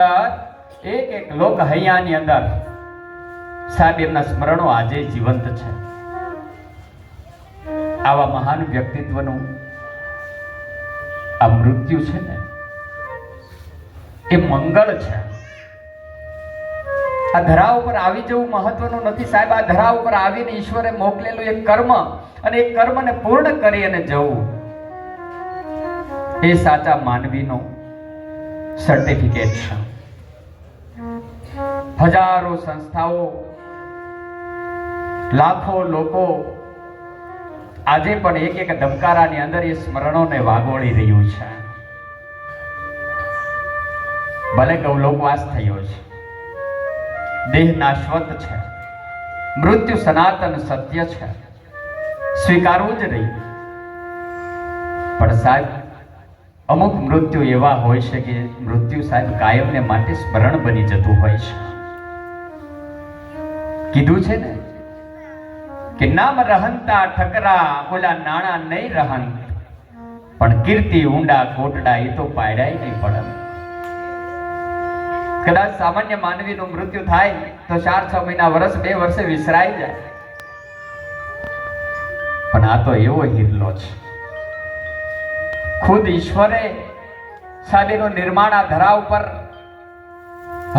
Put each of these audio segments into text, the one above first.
એક એક લોક હૈયાની અંદર સાહેબ એમના સ્મરણો આજે જીવંત છે. આવા મહાન વ્યક્તિત્વનું આ મૃત્યુ છે ને એ મંગળ છે. આ ધરા ઉપર આવી જવું મહત્વનું નથી સાહેબ. આ ધરા ઉપર આવીને ઈશ્વરે મોકલેલું એક કર્મ અને એ કર્મને પૂર્ણ કરી અને જવું એ સાચા માનવીનો સર્ટિફિકેટ છે. હજારો સંસ્થાઓ, લાખો લોકો આજે પણ એક એક ધબકારાની અંદર એ સ્મરણોને વાગોળી રહ્યું છે. ભલે ગૌલોકવાસ થયો છે, દેહ નાશવત છે, મૃત્યુ સનાતન સત્ય છે, સ્વીકારવું જ નહીં. પણ સાહેબ અમુક મૃત્યુ એવા હોય છે કે મૃત્યુ સાહેબ કાયમને માટે સ્મરણ બની જતું હોય છે. કીધું છે ને કે નામ રહંતા ઠકરા, ઓલા નાણા નહીં રહન, પણ કીર્તિ ઊંડા કોટડા એ તો પાડ્યા નહીં પડે. કદાચ સામાન્ય માનવીનું મૃત્યુ થાય તો 4-6 મહિના, વર્ષ, 2 વર્ષે વિસરાઈ જાય. પણ આ તો એવો હિરલો છે. ખુદ ઈશ્વરે સાહેબનું નિર્માણ આ ધરા ઉપર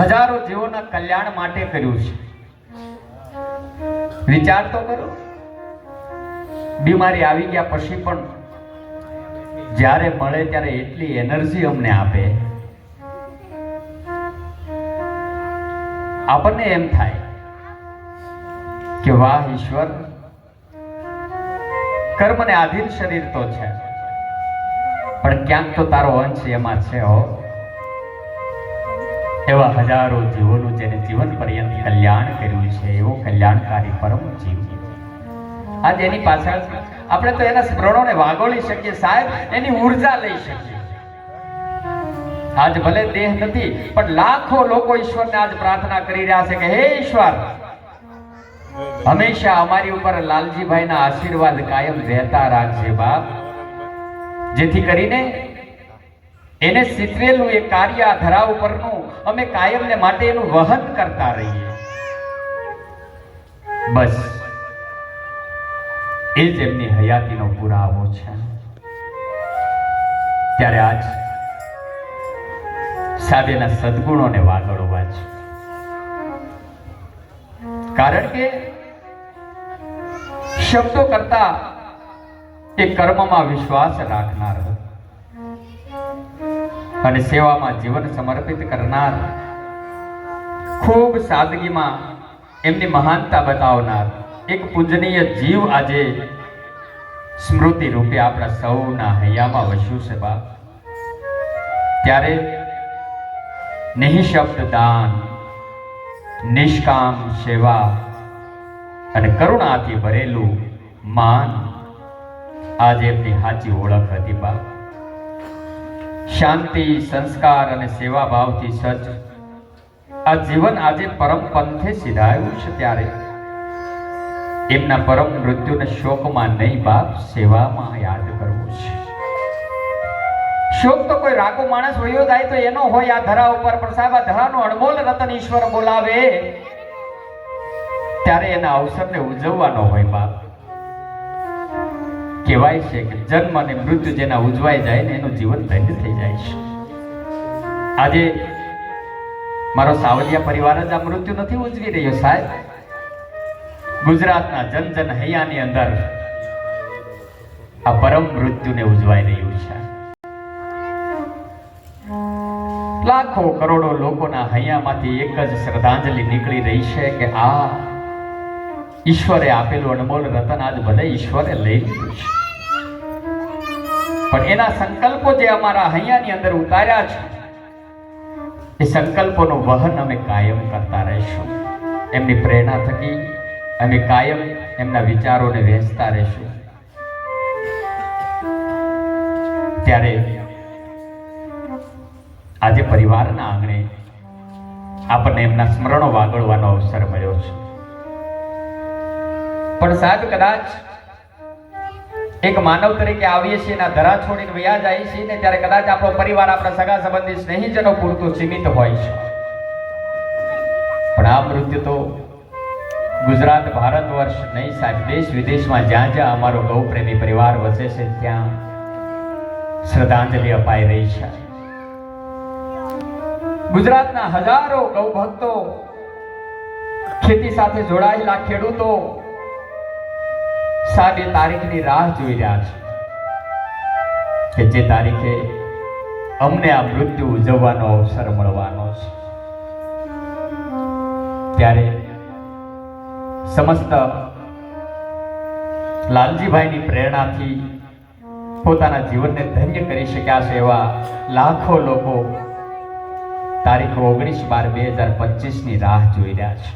હજારો જીવોના કલ્યાણ માટે કર્યું છે. વિચાર તો કરો, બીમારી આવી ગયા પછી પણ જ્યારે મળે ત્યારે એટલી એનર્જી અમને આપે, આપણને એમ થાય કે વાહ ઈશ્વર, કર્મને આધીન શરીર તો છે પણ ક્યાંક તો તારો અંશ એમાં છે. હો, એવા હજારો જીવોનું જેને જીવન પર્યંત કલ્યાણ કર્યું છે, એવો કલ્યાણકારી પરમ જીવ. આજ એની પાછળ આપણે તો એના સ્મરણોને વાગોળી શકીએ સાહેબ, એની ઉર્જા લઈ શકીએ. આજ ભલે દેહ નથી પણ લાખો લોકો ઈશ્વરને આજ પ્રાર્થના કરી રહ્યા છે કે હે ઈશ્વર, હંમેશા અમારી ઉપર લાલજીભાઈના આશીર્વાદ કાયમ રહેતા રાખજે બાપ, જેથી કરીને એને સિતરેલું એ કાર્ય આ ધરા ઉપરનું અમે કાયમને માટે એનું વહન કરતા રહીએ. બસ એ જ એમની હયાતીનો પુરાવો છે. ત્યારે આજ સાહેબના સદગુણોને વાગળવા છે. કારણ કે શબ્દો કરતા એ કર્મમાં વિશ્વાસ રાખનાર અને સેવામાં જીવન સમર્પિત કરનાર, ખૂબ સાદગીમાં એમની મહાનતા બતાવનાર એક પૂજનીય જીવ આજે સ્મૃતિ રૂપે આપણા સૌના હૈયામાં વસ્યું છે બાપ. ત્યારે નિઃશબ્દ દાન, નિષ્કામ સેવા અને કરુણાથી ભરેલું માન આજે એમની સાચી ઓળખ હતી બાપ. શાંતિ, સંસ્કાર અને સેવા ભાવથી સજ્જ આ જીવન આજે પરમ પંથે સિધાયું છે. ત્યારે એમના પરમ મૃત્યુને શોકમાં નહીં બાપ, સેવામાં યાદ કરવું છે. શોક તો કોઈ રાગો માણસ વયો જાય તો એનો હોય આ ધરા ઉપર, પણ સાહેબ આ ધરાનો અણમોલ રતન ઈશ્વર બોલાવે ત્યારે એના અવસરને ઉજવવાનો હોય બાપ. કહેવાય છે કે જન્મ અને મૃત્યુ જેના ઉજવાઈ જાય ને એનું જીવન ધન્ય થઈ જાય છે. આજે મારો સાવલિયા પરિવાર જ આ મૃત્યુ નથી ઉજવી રહ્યો સાહેબ. ગુજરાતના જન જન હૈયાની અંદર આ પરમ મૃત્યુને ઉજવાઈ રહ્યું છે. લાખો કરોડો લોકોના હૈયામાંથી એક જ શ્રદ્ધાંજલિ નીકળી રહી છે કે આ ઈશ્વરે આપેલું અનમોલ રતન આજ ભલે ઈશ્વરે લઈ લીધું છે, પણ એના સંકલ્પો જે અમારા હૈયાની અંદર ઉતાર્યા છે એ સંકલ્પોનું વહન અમે કાયમ કરતા રહીશું. એમની પ્રેરણા થકી અમે કાયમ એમના વિચારોને વહેંચતા રહીશું. ત્યારે આજે પરિવારના આંગણે આપણને એમના સ્મરણો વાગળવાનો અવસર મળ્યો છે. પણ સાહેબ કદાચ એક માનવ તરીકે આવીએ છીએ અને ધરા છોડીને વયા જાય છીએ ને ત્યારે કદાચ આપણો પરિવાર, આપણા સગા સંબંધી, સ્નેહીજનો પૂરતું સીમિત હોય છે. પણ આ મૃત્યુ તો ગુજરાત, ભારત વર્ષ નહીં સાહેબ, દેશ વિદેશમાં જ્યાં જ્યાં અમારો ગૌ પ્રેમી પરિવાર વસે છે ત્યાં શ્રદ્ધાંજલિ અપાઈ રહી છે. ગુજરાતના હજારો ગૌ ભક્તો, ખેતી સાથે જોડાયેલા ખેડૂતો સાહેબ એ તારીખની રાહ જોઈ રહ્યા છે કે જે તારીખે અમને આ મૃત્યુ ઉજવવાનો અવસર મળવાનો છે. ત્યારે સમસ્ત લાલજીભાઈની પ્રેરણાથી પોતાના જીવનને ધન્ય કરી શક્યા છે એવા લાખો લોકો તારીખ 19/12/2025 ની રાહ જોઈ રહ્યા છે.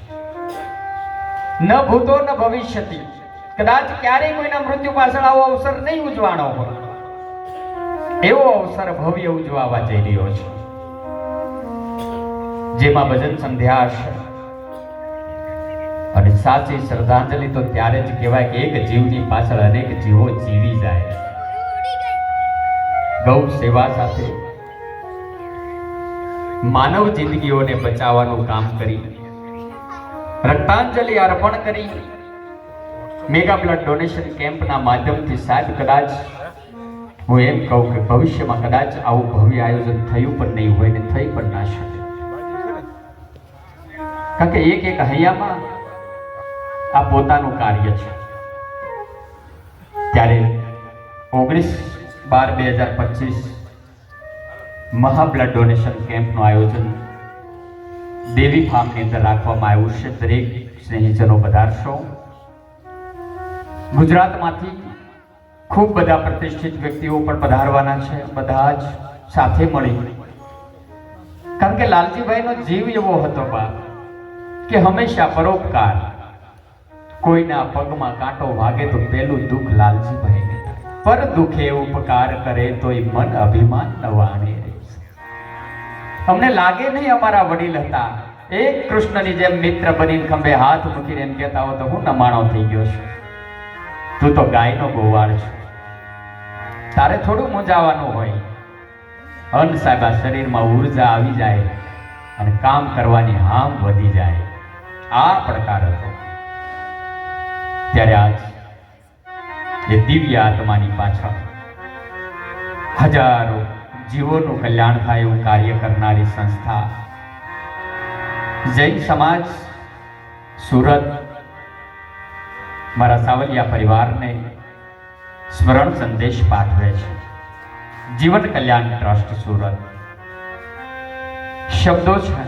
ન ભૂતો ન ભવિષ્યથી, કદાચ ક્યારેય કોઈના મૃત્યુ પાછળ આવો અવસર નહીં ઉજવાનો હોય, એવો અવસર ભવ્ય ઉજવાવા જઈ રહ્યો છે, જેમાં ભજન સંધ્યા હશે. અને સાચી શ્રદ્ધાંજલિ તો ત્યારે જ કહેવાય કે એક જીવની પાછળ અનેક જીવો જીવી જાય. ગૌ સેવા સાથે માનવ જિંદગીઓને બચાવવાનું કામ કરી, રક્તાંજલિ અર્પણ કરી, મેગા બ્લડ ડોનેશન કેમ્પના માધ્યમથી સાહેબ કદાચ હું એમ કહું કે ભવિષ્યમાં કદાચ આવું ભવ્ય આયોજન થયું પણ નહીં હોય ને થઈ પણ ના શકે. કારણ કે એક એક હૈયામાં આ પોતાનું કાર્ય છે. ત્યારે 19/12/2025 મહા બ્લડ ડોનેશન કેમ્પનું આયોજન દેવી ફાર્મની અંદર રાખવામાં આવ્યું છે. દરેક સ્નેહીજનો પધારશો. ગુજરાતમાંથી ખૂબ બધા પ્રતિષ્ઠિત વ્યક્તિઓ પણ પધારવાના છે, બધા જ સાથે મળી. કારણ કે લાલજીભાઈનો જીવ એવો હતો બાપ કે હંમેશા પરોપકાર. કોઈના પગમાં કાંટો વાગે તો પેલું દુઃખ લાલજીભાઈને થાય. પર દુઃખે ઉપકાર કરે તોય મન અભિમાન ન વાણે. અમને લાગે નહીં અમારા વડીલ હતા, એક કૃષ્ણની જેમ મિત્ર બનીને ખંભે હાથ મૂકીને એમ કહેતા હો તો હું નમાણો થઈ ગયો છું, તું તો ગાયનો ગોવાળ છે, તારે થોડું મૂંઝાવાનું હોય. અન સાહેબ આ શરીરમાં ઉર્જા આવી જાય અને કામ કરવાની હામ વધી જાય, આ પડકાર હતો. ત્યારે આજ એ દિવ્ય આત્માની પાછળ હજારો જીવોનું કલ્યાણ થાય એવું કાર્ય કરનારી સંસ્થા જૈન સમાજ સુરત મારા સાવલિયા પરિવારને સ્મરણ સંદેશ પાઠવે છે. જીવન કલ્યાણ ટ્રસ્ટ સુરત. શબ્દો છે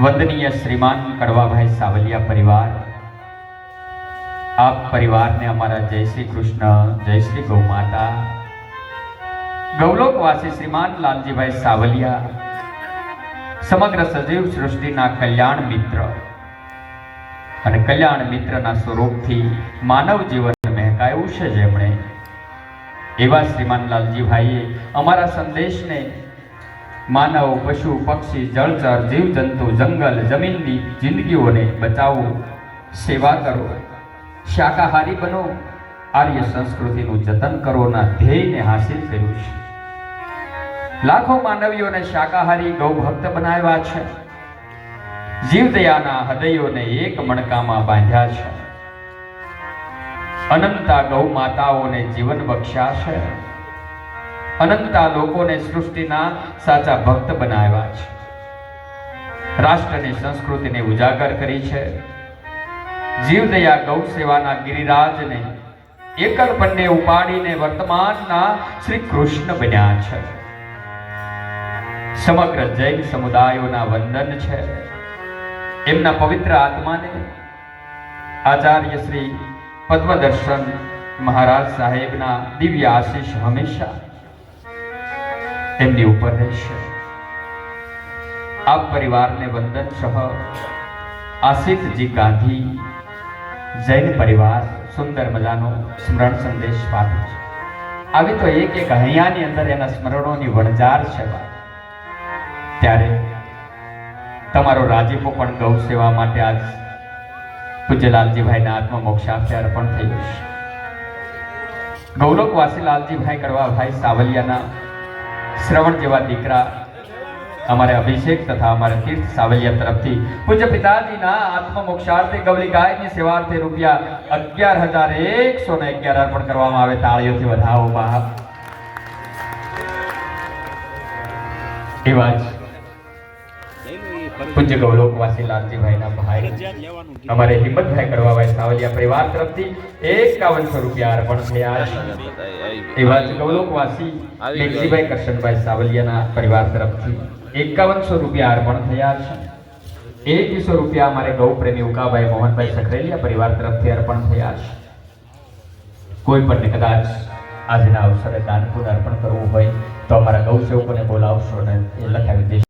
વંદનીય શ્રીમાન કડવાભાઈ સાવલિયા પરિવાર. આપ પરિવારને અમારા જય શ્રી કૃષ્ણ, જય શ્રી ગૌ માતા. ગૌલોકવાસી શ્રીમાન લાલજીભાઈ સાવલિયા સમગ્ર સજીવ સૃષ્ટિના કલ્યાણ મિત્ર અને કલ્યાણ મિત્રના સ્વરૂપથી માનવ જીવન મહેકાયું છે જેમણે, એવા શ્રીમાન લાલજીભાઈએ અમારા સંદેશને માનવ, પશુ, પક્ષી, જળચર, જીવજંતુ, જંગલ, જમીનની જિંદગીઓને બચાવો, સેવા કરો, શાકાહારી બનો, આર્ય સંસ્કૃતિનું જતન કરોના ધ્યેયને હાસિલ કર્યું છે. લાખો માનવીઓને શાકાહારી ગૌભક્ત બનાવ્યા છે. જીવદયાના હૃદયોને એક મણકામાં બાંધ્યા છે. અનંતા ગૌ માતાઓને જીવન બખ્શ્યા છે. અનંતા લોકોને સૃષ્ટિના સાચા ભક્ત બનાવ્યા છે. રાષ્ટ્રની સંસ્કૃતિને ઉજાગર કરી છે. જીવદયા ગૌ સેવાના ગિરિરાજને એકલ પન્ને ઉપાડીને વર્તમાનના શ્રી કૃષ્ણ બન્યા છે. સમગ્ર જૈન સમુદાયોના વંદન છે. એમના પવિત્ર આત્માને આચાર્ય શ્રી પદ્મદર્શન મહારાજ સાહેબના દિવ્ય આશીષ હંમેશા એમની ઉપર રહેશે. આપ પરિવારને વંદન સહ આશિતજી ગાંધી જૈન પરિવાર સુંદર મજાનો સ્મરણ સંદેશ પાઠવે છે. આવી તો એક એક હૈયાની અંદર એના સ્મરણોની વણઝાર છે. ત્યારે તમારો રાજીપો પણ ગૌ સેવા માટે આજ પૂજ્ય લાલજીભાઈના આત્મમોક્ષાર્થે અર્પણ થયું છે. ગૌલોકવાસી લાલજીભાઈ કડવાભાઈ સાવલિયાના શ્રવણ જેવા દીકરા અમારે અભિષેક તથા અમારે તીર્થ સાવલિયા તરફથી પૂજ્ય પિતાજીના આત્મમોક્ષાર્થે ગૌલી ગાયની સેવાર્થે રૂપિયા 11,111 અર્પણ કરવામાં આવે. તાળીઓથી વધાવો બાપ. એવા જ પૂજ્ય ગૌલોકવાસી લાલજીભાઈના ભાઈ અમારે હિંમતભાઈ કડવાભાઈ સાવલિયા પરિવાર તરફથી 5100 રૂપિયા અર્પણ થયા છે. એવા જ ગૌલોકવાસી મેઘજીભાઈ કરશનભાઈ સાવલિયાના પરિવાર તરફથી 5100 રૂપિયા અર્પણ થયા છે. 2100 રૂપિયા અમારે ગૌ પ્રેમી ઉકાભાઈ મોહનભાઈ સખરેલિયા પરિવાર તરફથી અર્પણ થયા છે. કોઈ પણ કદાચ આજના અવસરે દાન પુણ્ય અર્પણ કરવું હોય તો અમારા ગૌ સેવકોને બોલાવશો અને એ લખાવી દેશો.